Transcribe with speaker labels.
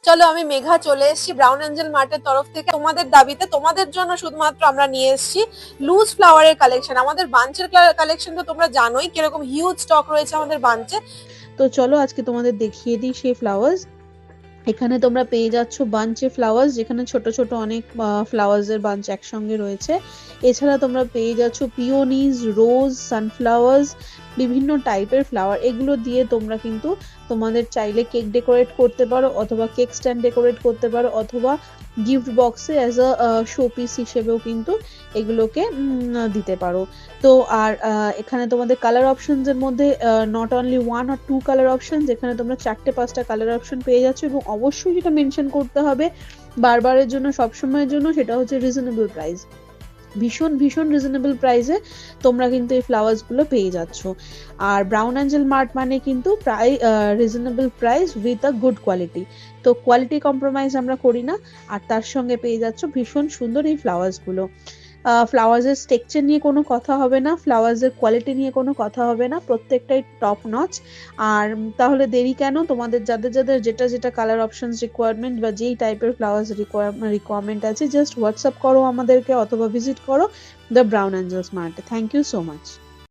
Speaker 1: চলো, আমি মেঘা চলে এসেছি ব্রাউন অ্যাঞ্জেল মার্টের তরফ থেকে। তোমাদের দাবিতে তোমাদের জন্য শুধুমাত্র আমরা নিয়ে এসেছি লুজ ফ্লাওয়ারের কালেকশন। আমাদের বাঞ্চের কালেকশন তো তোমরা জানোই কিরকম হিউজ স্টক রয়েছে আমাদের বাঞ্চে।
Speaker 2: তো চলো আজকে তোমাদের দেখিয়ে দিই সেই ফ্লাওয়ার্স। এখানে তোমরা পেয়ে যাচ্ছ বাঞ্চে ফ্লাওয়ার্স, যেখানে ছোট ছোট অনেক ফ্লাওয়ার্স এর বাঞ্চ একসঙ্গে রয়েছে। এছাড়া তোমরা পেয়ে যাচ্ছ পিওনিজ, রোজ, সানফ্লাওয়ার্স, বিভিন্ন টাইপের ফ্লাওয়ার। এগুলো দিয়ে তোমরা কিন্তু তোমাদের চাইলে কেক ডেকোরেট করতে পারো, অথবা কেক স্ট্যান্ড ডেকোরেট করতে পারো, অথবা গিফট বক্সে অ্যাজ আ শো পিস হিসেবেও কিন্তু এগুলোকে দিতে পারো। তো আর এখানে তোমাদের কালার অপশনস এর মধ্যে not only 1 or 2 colour options, এখানে তোমরা 4টে-5টা কালার অপশন পেয়ে যাচ্ছ। এবং অবশ্যই যেটা মেনশন করতে হবে বারবারের জন্য, সবসময়ের জন্য, সেটা হচ্ছে রিজনেবল প্রাইস। ভীষণ ভীষণ রিজনেবল প্রাইসে তোমরা কিন্তু এই ফ্লাওয়ার্স গুলো পেয়ে যাচ্ছ। আর ব্রাউন অ্যাঞ্জেল মার্ট মানে কিন্তু প্রায় reasonable price with a good quality. তো কোয়ালিটি কম্প্রোমাইজ আমরা করি না। আর তার সঙ্গে পেয়ে যাচ্ছ ভীষণ সুন্দর এই ফ্লাওয়ার্স গুলো। ফ্লাওয়ার্সের টেক্সচার নিয়ে কোনো কথা হবে না, ফ্লাওয়ার্সের কোয়ালিটি নিয়ে কোনো কথা হবে না, প্রত্যেকটাই টপ নচ। আর তাহলে দেরি কেন? তোমাদের যাদের যাদের যেটা যেটা কালার অপশনস রিকোয়ারমেন্ট বা যেই টাইপের ফ্লাওয়ার্স রিকোয়ারমেন্ট আছে, জাস্ট হোয়াটসঅ্যাপ করো আমাদেরকে, অথবা ভিজিট করো the Brown Angels Mart. Thank you so much.